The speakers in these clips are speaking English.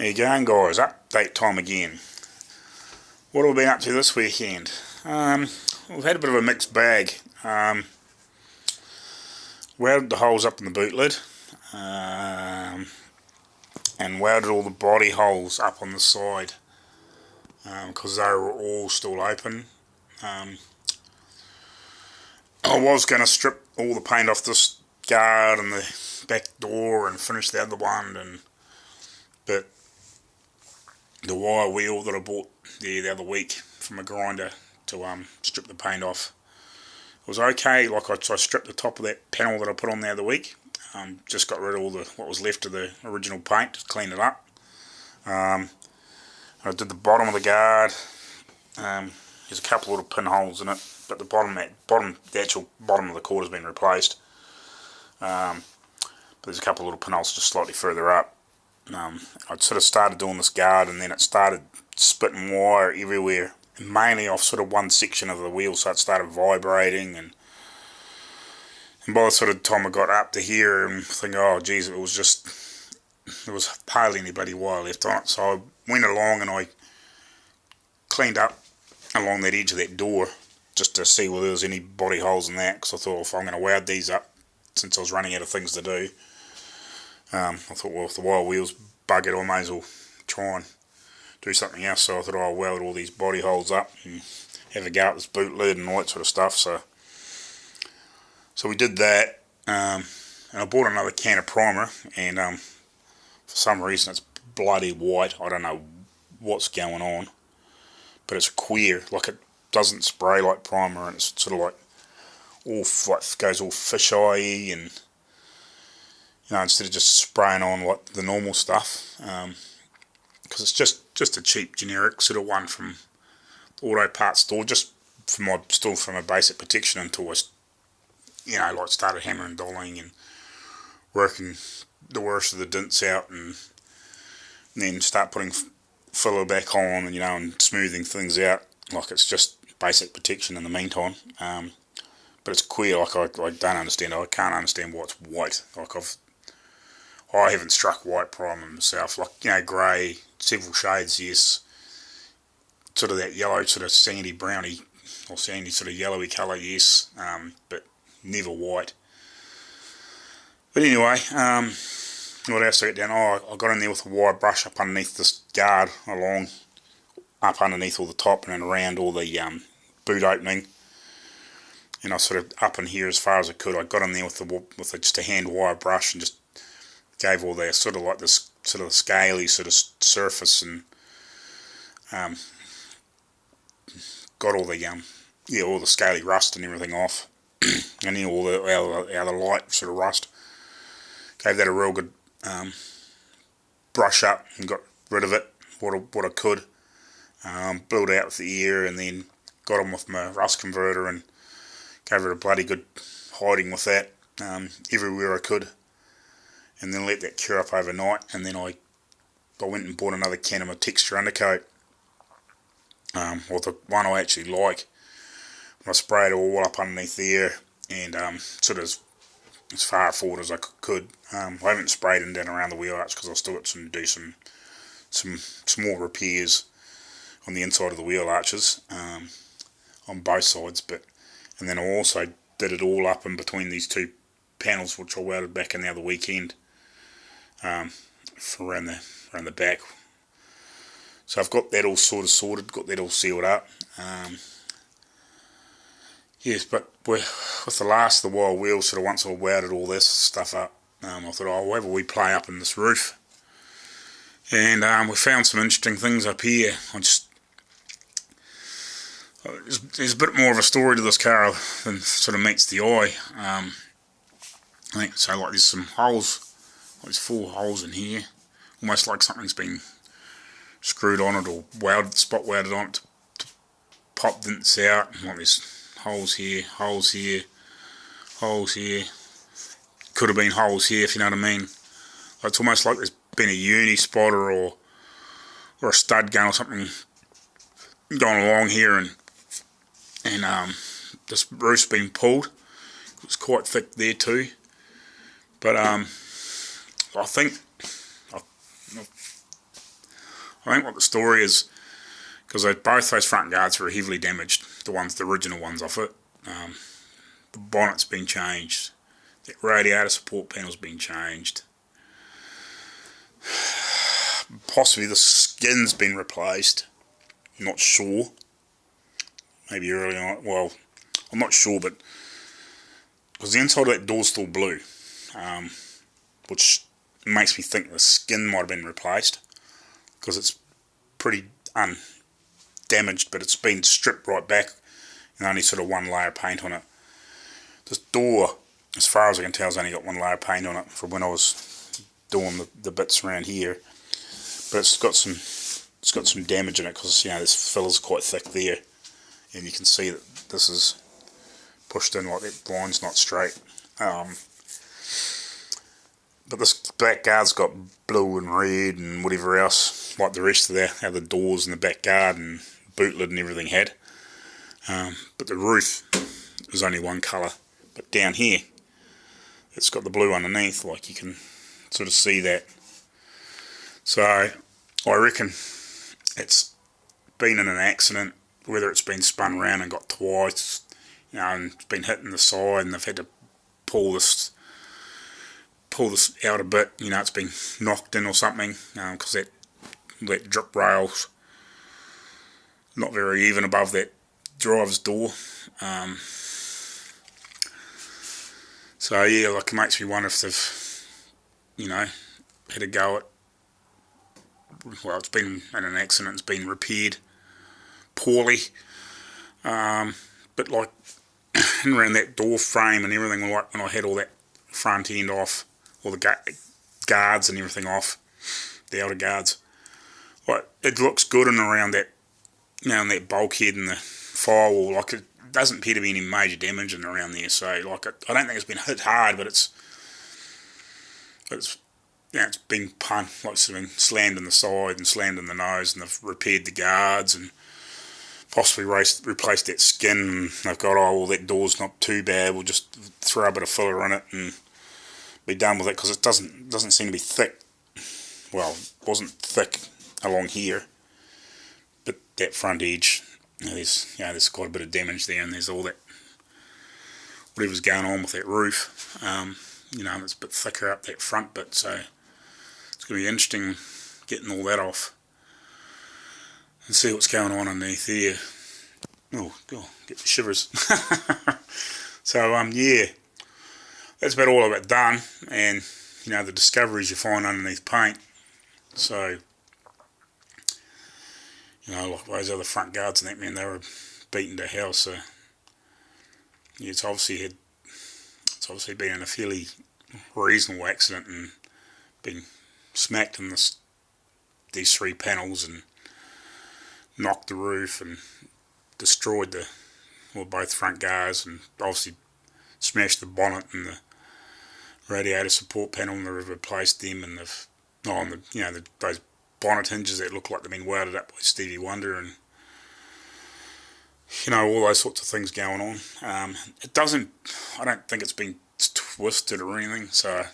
There you going, guys, update time again. What have we been up to this weekend? We've had a bit of a mixed bag. Welded the holes up in the boot lid, and welded all the body holes up on the side, because they were all still open. I was going to strip all the paint off this guard and the back door and finish the other one, but the wire wheel that I bought the other week from a grinder to strip the paint off, it was okay. Like I stripped the top of that panel that I put on the other week, just got rid of all what was left of the original paint, just cleaned it up. I did the bottom of the guard. There's a couple little pinholes in it, but the actual bottom of the cord has been replaced. But there's a couple of little pinholes just slightly further up. I'd sort of started doing this guard, and then it started spitting wire everywhere, mainly off sort of one section of the wheel, so it started vibrating, and by the sort of time I got up to here and thinking, oh geez, there was hardly any bloody wire left on it. So I went along and I cleaned up along that edge of that door just to see whether there was any body holes in that, because I thought, if I'm going to weld these up, since I was running out of things to do, I thought, well, if the wire wheel's buggered, I may as well try and do something else. So I thought I'll weld all these body holes up and have a go at this boot lid and all that sort of stuff. So we did that, and I bought another can of primer, and for some reason it's bloody white. I don't know what's going on, but it's queer. Like, it doesn't spray like primer, and it's sort of like goes all fish-eye, and instead of just spraying on like the normal stuff, because it's just a cheap generic sort of one from the auto parts store, just from a basic protection, until I started hammering, dolling, and working the worst of the dents out, and then start putting filler back on, and smoothing things out. Like, it's just basic protection in the meantime. But it's queer. Like, I don't understand. I can't understand why it's white. Like, I haven't struck white primer myself. Like, grey, several shades, yes. Sort of that yellow, sort of sandy browny, or sandy sort of yellowy colour, yes. But never white. But anyway, what else I got down? I got in there with a wire brush up underneath this guard, up underneath all the top and then around all the boot opening. And I sort of up in here as far as I could. I got in there with just a hand wire brush and just gave all that sort of like this sort of scaly sort of surface, and got all the scaly rust and everything off, and then all the other light sort of rust. Gave that a real good brush up and got rid of it what I could. Blew it out with the ear, and then got on with my rust converter and gave it a bloody good hiding with that everywhere I could, and then let that cure up overnight. And then I went and bought another can of my texture undercoat, or the one I actually like. I sprayed it all up underneath there, and sort of as far forward as I could. I haven't sprayed it down around the wheel arch, because I still got to do some small repairs on the inside of the wheel arches, on both sides. And then I also did it all up in between these two panels, which I welded back in the other weekend, for around the back. So I've got that all sort of sorted, got that all sealed up. Yes, but with the last of the wire wheel, sort of once I welded all this stuff up, I thought, I'll have a wee play up in this roof. And we found some interesting things up here. There's a bit more of a story to this car than sort of meets the eye. I think so. Like, there's some holes, there's 4 holes in here, almost like something's been screwed on it or spot welded on it to pop dents out. Like, there's holes here, holes here, holes here. Could have been holes here, if you know what I mean. It's almost like there's been a uni spotter or a stud gun or something going along here, and this roof's been pulled. It's quite thick there too. But I think I think what the story is, because both those front guards were heavily damaged, the original ones off it. The bonnet's been changed, the radiator support panel's been changed, possibly the skin's been replaced. I'm not sure. Maybe early on. Well, I'm not sure, but because the inside of that door's still blue, which makes me think the skin might have been replaced, because it's pretty undamaged, but it's been stripped right back and only sort of one layer of paint on it. This door, as far as I can tell, has only got one layer of paint on it from when I was doing the bits around here, but it's got some damage in it, because this filler's quite thick there, and you can see that this is pushed in like that blind's not straight. But this back guard's got blue and red and whatever else, like the rest of how the doors in the back guard and boot lid and everything had. But the roof is only one colour. But down here, it's got the blue underneath, like you can sort of see that. So I reckon it's been in an accident, whether it's been spun around and got twice, and it's been hitting the side, and they've had to pull this out a bit. It's been knocked in or something, because that drip rail's not very even above that driver's door. So yeah, like it makes me wonder if they've, had a go at. Well, it's been in an accident. It's been repaired poorly. But like around that door frame and everything, like when I had all that front end off, all the guards and everything off, the outer guards, like it looks good and around that, and that bulkhead and the firewall. Like it doesn't appear to be any major damage in around there. So like I don't think it's been hit hard, but it's been punched, like it's been slammed in the side and slammed in the nose, and they've repaired the guards and possibly replaced that skin. They've got, well, that door's not too bad, we'll just throw a bit of filler in it and be done with it, because it doesn't seem to be thick. Well, it wasn't thick along here, but that front edge, there's quite a bit of damage there, and there's all that, whatever's going on with that roof, it's a bit thicker up that front bit, so it's going to be interesting getting all that off and see what's going on underneath there. Oh, God, get the shivers. So, yeah, that's about all I've got done, and, the discoveries you find underneath paint. So, like those other front guards and that, man, they were beaten to hell, so, yeah, it's obviously been in a fairly reasonable accident and been smacked in these three panels and knocked the roof and destroyed both front guards, and obviously smashed the bonnet and the radiator support panel, and they've replaced them, and they've those bonnet hinges that look like they've been welded up by Stevie Wonder, and all those sorts of things going on. I don't think it's been twisted or anything, so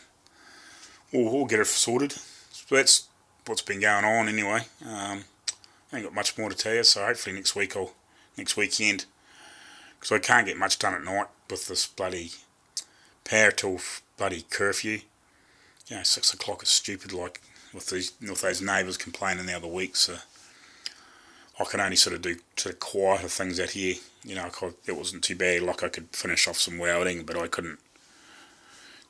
we'll get it sorted. So that's what's been going on anyway. I ain't got much more to tell you, so hopefully next weekend, because I can't get much done at night with this bloody power till bloody curfew. 6 o'clock is stupid, like with those neighbours complaining the other week, so I can only sort of do quieter things out here. It wasn't too bad, like I could finish off some welding, but I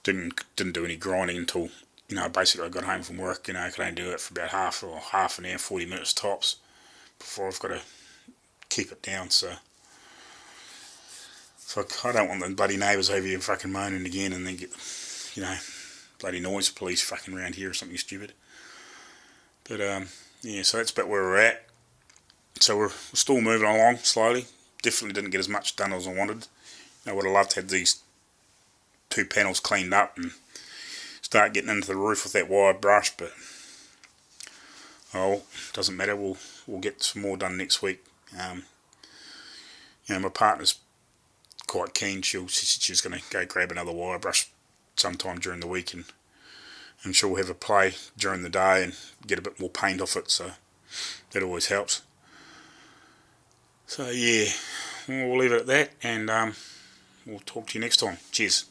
didn't do any grinding until, basically I got home from work. I could only do it for about half an hour, 40 minutes tops, before I've got to keep it down, so I don't want the bloody neighbours over here fucking moaning again, and then get, bloody noise police fucking around here or something stupid. But, so that's about where we're at. So we're still moving along slowly. Definitely didn't get as much done as I wanted. I would have loved to have these two panels cleaned up and start getting into the roof with that wire brush, but doesn't matter. We'll get some more done next week. My partner's quite keen. She said she was going to go grab another wire brush sometime during the week, and she'll have a play during the day and get a bit more paint off it. So That always helps. So yeah, we'll leave it at that, and we'll talk to you next time. Cheers.